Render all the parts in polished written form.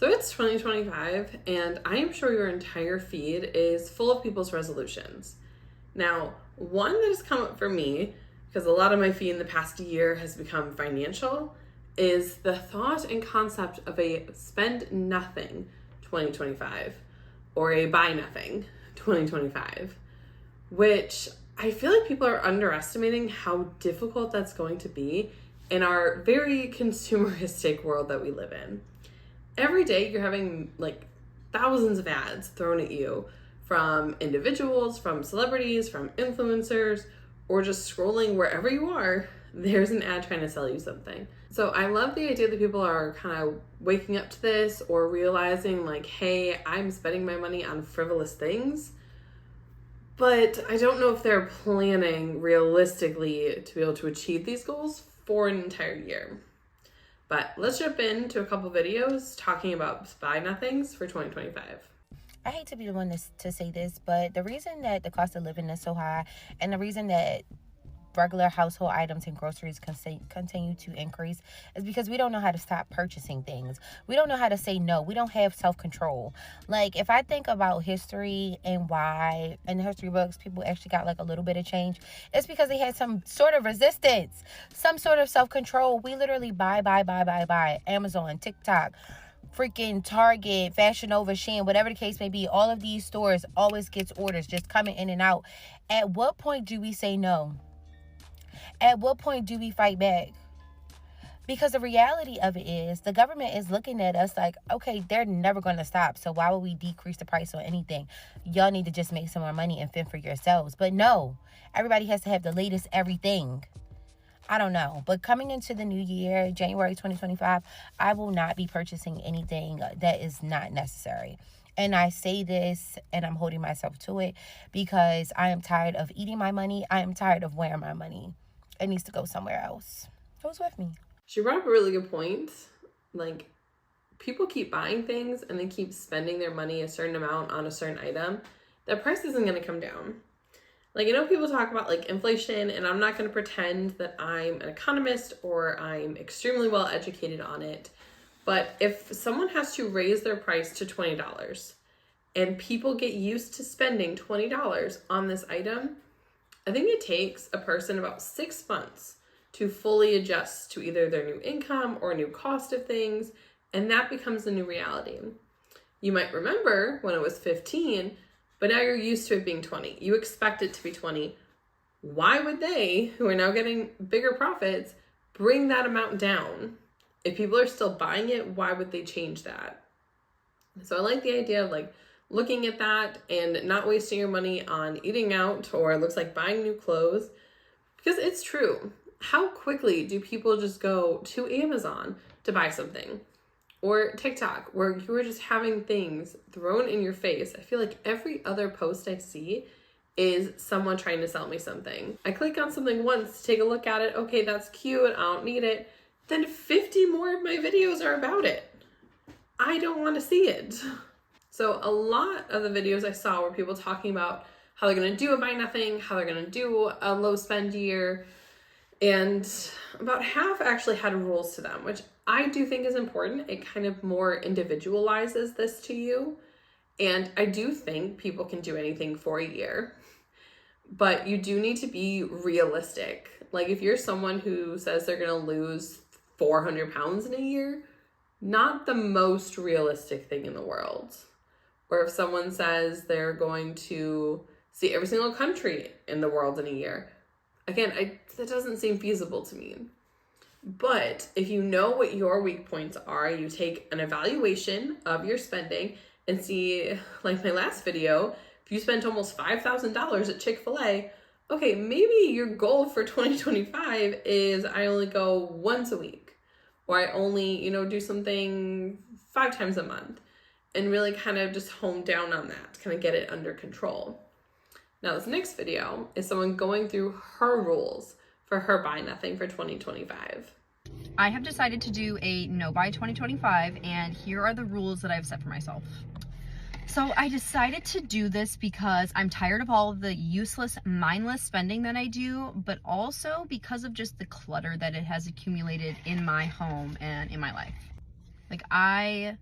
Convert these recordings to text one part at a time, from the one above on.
So it's 2025, and I am sure your entire feed is full of people's resolutions. Now, one that has come up for me, because a lot of my feed in the past year has become financial, is the thought and concept of a spend nothing 2025 or a buy nothing 2025, which I feel like people are underestimating how difficult that's going to be in our very consumeristic world that we live in. Every day you're having like thousands of ads thrown at you from individuals, from celebrities, from influencers, or just scrolling wherever you are, there's an ad trying to sell you something. So I love the idea that people are kind of waking up to this or realizing like, hey, I'm spending my money on frivolous things. But I don't know if they're planning realistically to be able to achieve these goals for an entire year. But let's jump into a couple videos talking about buy nothings for 2025. I hate to be the one to say this, but the reason that the cost of living is so high and the reason that regular household items and groceries continue to increase is because we don't know how to stop purchasing things. We don't know how to say no. We don't have self-control. Like, if I think about history and why in the history books people actually got like a little bit of change, it's because they had some sort of resistance, some sort of self-control. We literally buy. Amazon, TikTok, freaking Target, Fashion Nova, Shein, whatever the case may be. All of these stores always gets orders just coming in and out. At what point do we say no? At what point do we fight back? Because the reality of it is the government is looking at us like, okay, they're never going to stop. So why would we decrease the price on anything? Y'all need to just make some more money and fend for yourselves. But no, everybody has to have the latest everything. I don't know. But coming into the new year, January 2025, I will not be purchasing anything that is not necessary. And I say this and I'm holding myself to it because I am tired of eating my money. I am tired of wearing my money. It needs to go somewhere else. Who's with me? She brought up a really good point. Like, people keep buying things and they keep spending their money a certain amount on a certain item. That price isn't going to come down. Like, I know people talk about like inflation, and I'm not going to pretend that I'm an economist or I'm extremely well educated on it. But if someone has to raise their price to $20 and people get used to spending $20 on this item, I think it takes a person about 6 months to fully adjust to either their new income or new cost of things, and that becomes the new reality. You might remember when it was 15, but now you're used to it being 20. You expect it to be 20. Why would they, who are now getting bigger profits, bring that amount down? If people are still buying it, why would they change that? So I like the idea of like looking at that and not wasting your money on eating out or it looks like buying new clothes, because it's true. How quickly do people just go to Amazon to buy something, or TikTok where you are just having things thrown in your face? I feel like every other post I see is someone trying to sell me something. I click on something once to take a look at it. Okay, that's cute. I don't need it. Then 50 more of my videos are about it. I don't want to see it. So a lot of the videos I saw were people talking about how they're going to do a buy nothing, how they're going to do a low spend year. And about half actually had rules to them, which I do think is important. It kind of more individualizes this to you. And I do think people can do anything for a year, but you do need to be realistic. Like, if you're someone who says they're going to lose 400 pounds in a year, not the most realistic thing in the world. Or if someone says they're going to see every single country in the world in a year, again, that doesn't seem feasible to me. But if you know what your weak points are, you take an evaluation of your spending and see, like my last video, if you spent almost $5,000 at Chick-fil-A, okay, maybe your goal for 2025 is I only go once a week, or I only, do something 5 times a month, and really kind of just hone down on that, kind of get it under control. Now, this next video is someone going through her rules for her buy nothing for 2025. I have decided to do a no buy 2025, and here are the rules that I've set for myself. So I decided to do this because I'm tired of all of the useless, mindless spending that I do, but also because of just the clutter that it has accumulated in my home and in my life. Like, I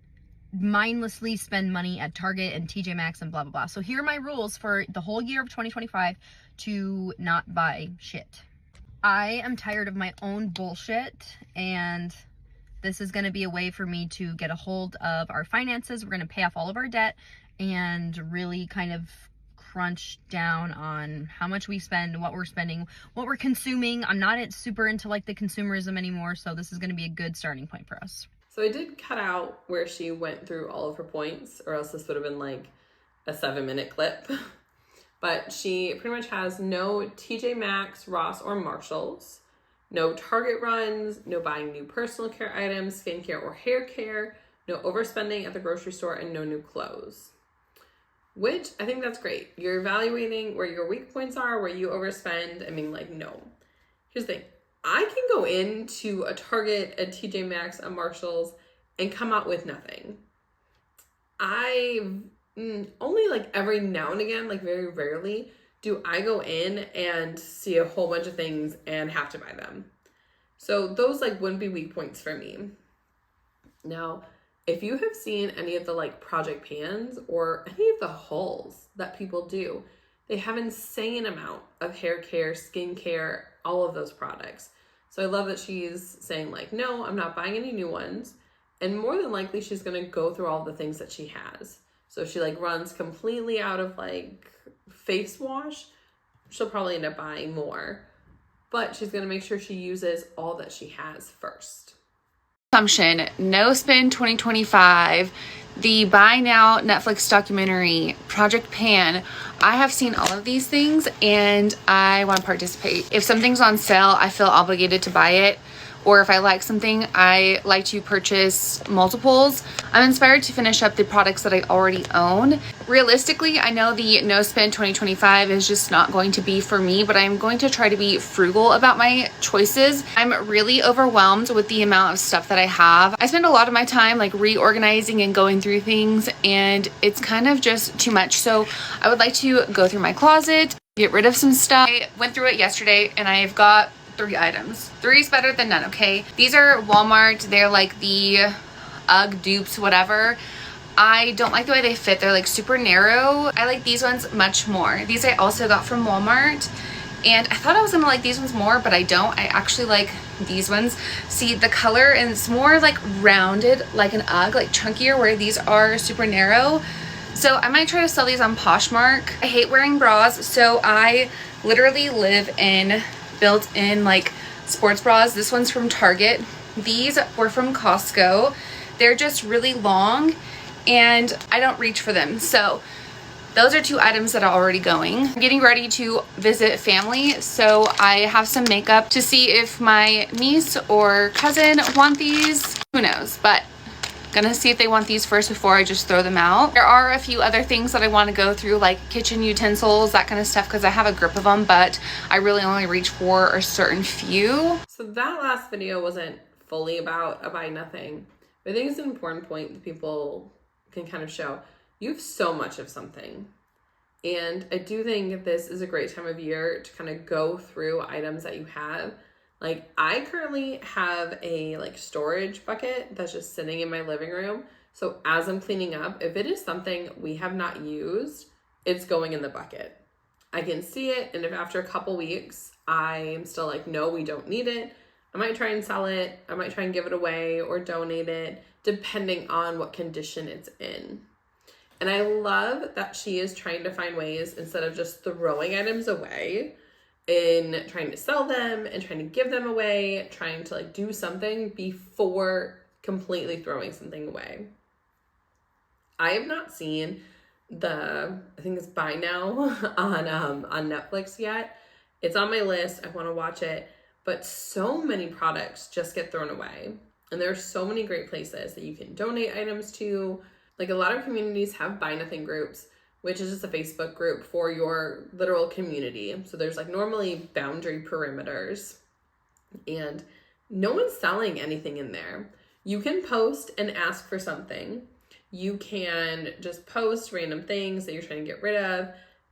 mindlessly spend money at Target and TJ Maxx and blah blah blah. So here are my rules for the whole year of 2025 to not buy shit. I am tired of my own bullshit, and this is going to be a way for me to get a hold of our finances. We're going to pay off all of our debt and really kind of crunch down on how much we spend, what we're spending, what we're consuming. I'm not super into like the consumerism anymore, so this is going to be a good starting point for us. So I did cut out where she went through all of her points, or else this would have been like a 7-minute clip. But she pretty much has no TJ Maxx, Ross, or Marshalls, no Target runs, no buying new personal care items, skincare, or hair care, no overspending at the grocery store, and no new clothes. Which I think that's great. You're evaluating where your weak points are, where you overspend, and being like, no. Here's the thing. I can go into a Target, a TJ Maxx, a Marshalls, and come out with nothing. I only like every now and again, like very rarely, do I go in and see a whole bunch of things and have to buy them. So those like wouldn't be weak points for me. Now, if you have seen any of the like project pans or any of the hauls that people do, they have insane amount of hair care, skincare, all of those products. So I love that she's saying like, no, I'm not buying any new ones. And more than likely, she's going to go through all the things that she has. So if she like runs completely out of like face wash, she'll probably end up buying more. But she's going to make sure she uses all that she has first. Assumption, No Spend 2025, the Buy Now Netflix documentary, Project Pan. I have seen all of these things and I want to participate. If something's on sale, I feel obligated to buy it. Or if I like something, I like to purchase multiples. I'm inspired to finish up the products that I already own. Realistically, I know the No Spend 2025 is just not going to be for me, but I'm going to try to be frugal about my choices. I'm really overwhelmed with the amount of stuff that I have. I spend a lot of my time like reorganizing and going through things, and it's kind of just too much. So I would like to go through my closet, get rid of some stuff. I went through it yesterday and I've got 3 items. 3 is better than none, okay? These are Walmart. They're like the UGG dupes, whatever. I don't like the way they fit. They're like super narrow. I like these ones much more. These I also got from Walmart. And I thought I was gonna like these ones more, but I don't. I actually like these ones. See the color, and it's more like rounded like an UGG, like chunkier, where these are super narrow. So I might try to sell these on Poshmark. I hate wearing bras, so I literally live in built-in like sports bras. This one's from Target. These were from Costco. They're just really long and I don't reach for them. So those are 2 items that are already going. I'm getting ready to visit family, so I have some makeup to see if my niece or cousin want these. Who knows, but gonna see if they want these first before I just throw them out. There are a few other things that I want to go through, like kitchen utensils, that kind of stuff, because I have a grip of them, but I really only reach for a certain few. So that last video wasn't fully about a buy nothing, but I think it's an important point that people can kind of show. You have so much of something. And I do think this is a great time of year to kind of go through items that you have. Like I currently have a like storage bucket that's just sitting in my living room. So as I'm cleaning up, if it is something we have not used, it's going in the bucket. I can see it. And if after a couple weeks, I'm still like, no, we don't need it, I might try and sell it. I might try and give it away or donate it, depending on what condition it's in. And I love that she is trying to find ways, instead of just throwing items away, in trying to sell them and trying to give them away, trying to like do something before completely throwing something away. I have not seen I think it's Buy Now on Netflix yet. It's on my list. I want to watch it, but so many products just get thrown away. And there are so many great places that you can donate items to. Like a lot of communities have Buy Nothing groups, which is just a Facebook group for your literal community. So there's like normally boundary perimeters and no one's selling anything in there. You can post and ask for something. You can just post random things that you're trying to get rid of.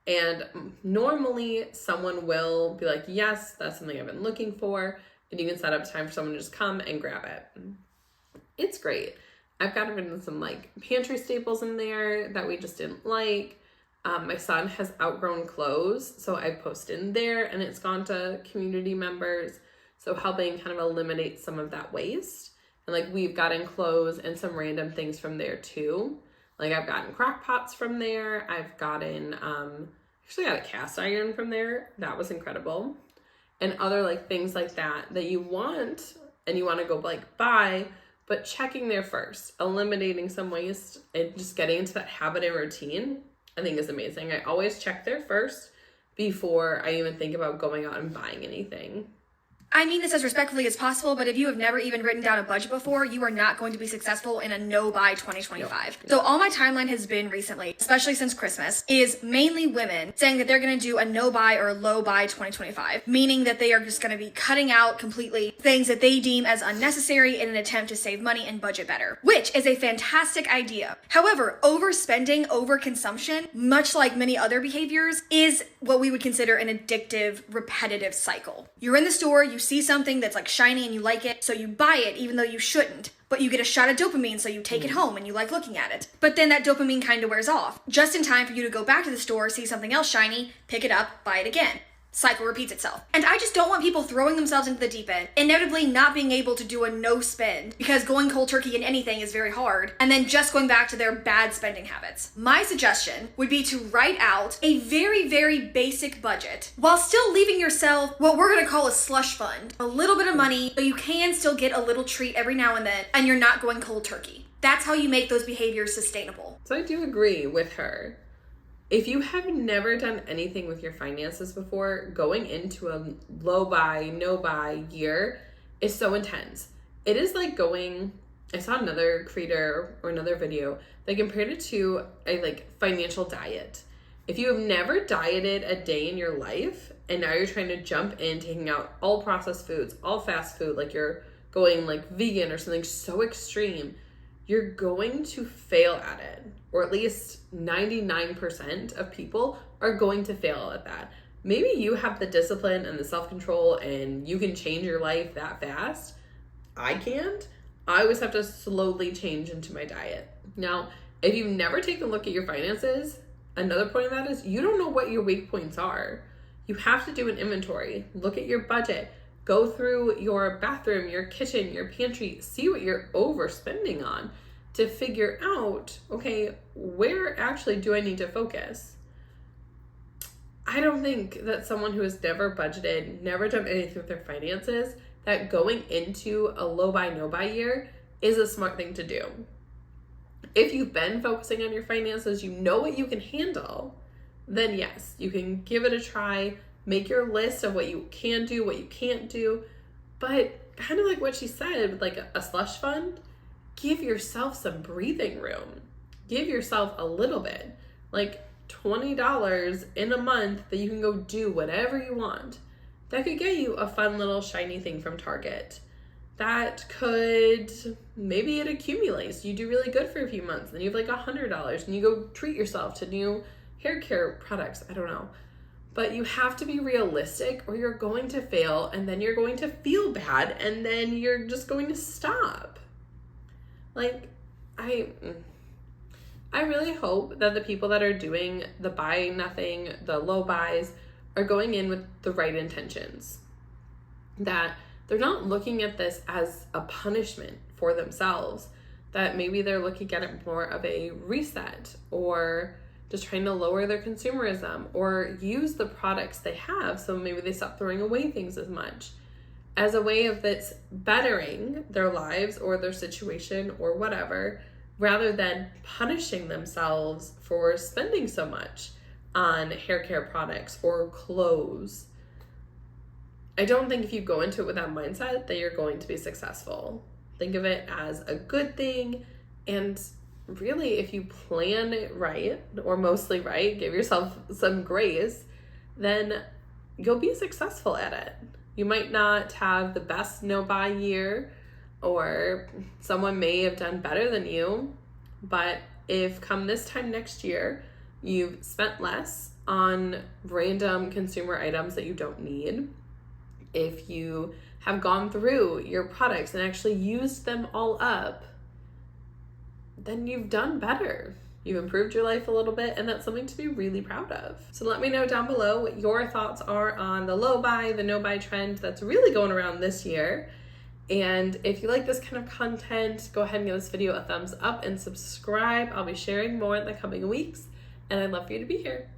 And normally someone will be like, yes, that's something I've been looking for. And you can set up time for someone to just come and grab it. It's great. I've gotten some like pantry staples in there that we just didn't like. My son has outgrown clothes, so I posted in there and it's gone to community members. So helping kind of eliminate some of that waste. And like we've gotten clothes and some random things from there too. Like I've gotten crock pots from there. I've gotten, actually got a cast iron from there. That was incredible. And other like things like that you want and you want to go like buy, but checking there first, eliminating some waste and just getting into that habit and routine, I think is amazing. I always check there first before I even think about going out and buying anything. I mean this as respectfully as possible, but if you have never even written down a budget before, you are not going to be successful in a no-buy 2025. So all my timeline has been recently, especially since Christmas, is mainly women saying that they're going to do a no-buy or a low-buy 2025, meaning that they are just going to be cutting out completely things that they deem as unnecessary in an attempt to save money and budget better, which is a fantastic idea. However, overspending, overconsumption, much like many other behaviors, is what we would consider an addictive, repetitive cycle. You're in the store, you see something that's like shiny and you like it, so you buy it even though you shouldn't. But you get a shot of dopamine, so you take it home and you like looking at it. But then that dopamine kind of wears off, just in time for you to go back to the store, see something else shiny, pick it up, buy it again. Cycle repeats itself. And I just don't want people throwing themselves into the deep end, inevitably not being able to do a no spend, because going cold turkey in anything is very hard, and then just going back to their bad spending habits. My suggestion would be to write out a very, very basic budget, while still leaving yourself what we're gonna call a slush fund. A little bit of money, but you can still get a little treat every now and then, and you're not going cold turkey. That's how you make those behaviors sustainable. So I do agree with her. If you have never done anything with your finances before, going into a low buy, no buy year is so intense. It is like I saw another creator or another video that compared it to a like financial diet. If you have never dieted a day in your life and now you're trying to jump in, taking out all processed foods, all fast food, like you're going like vegan or something so extreme, you're going to fail at it. Or at least 99% of people are going to fail at that. Maybe you have the discipline and the self-control and you can change your life that fast. I can't. I always have to slowly change into my diet. Now, if you've never taken a look at your finances, another point of that is you don't know what your weak points are. You have to do an inventory. Look at your budget. Go through your bathroom, your kitchen, your pantry. See what you're overspending on, to figure out, okay, where actually do I need to focus? I don't think that someone who has never budgeted, never done anything with their finances, that going into a low buy, no buy year is a smart thing to do. If you've been focusing on your finances, you know what you can handle, then yes, you can give it a try, make your list of what you can do, what you can't do, but kind of like what she said, with like a slush fund, give yourself some breathing room. Give yourself a little bit, like $20 in a month that you can go do whatever you want. That could get you a fun little shiny thing from Target. That could, maybe it accumulates. You do really good for a few months, then you have like $100 and you go treat yourself to new hair care products. I don't know. But you have to be realistic or you're going to fail and then you're going to feel bad and then you're just going to stop. Like, I really hope that the people that are doing the buy nothing, the low buys, are going in with the right intentions. That they're not looking at this as a punishment for themselves. That maybe they're looking at it more of a reset or just trying to lower their consumerism or use the products they have so maybe they stop throwing away things as much, as a way of that's bettering their lives or their situation or whatever, rather than punishing themselves for spending so much on hair care products or clothes. I don't think if you go into it with that mindset that you're going to be successful. Think of it as a good thing, and really if you plan it right, or mostly right, give yourself some grace, then you'll be successful at it. You might not have the best no-buy year, or someone may have done better than you, but if come this time next year, you've spent less on random consumer items that you don't need, if you have gone through your products and actually used them all up, then you've done better. You've improved your life a little bit, and that's something to be really proud of. So let me know down below what your thoughts are on the low buy, the no buy trend that's really going around this year. And if you like this kind of content, go ahead and give this video a thumbs up and subscribe. I'll be sharing more in the coming weeks, and I'd love for you to be here.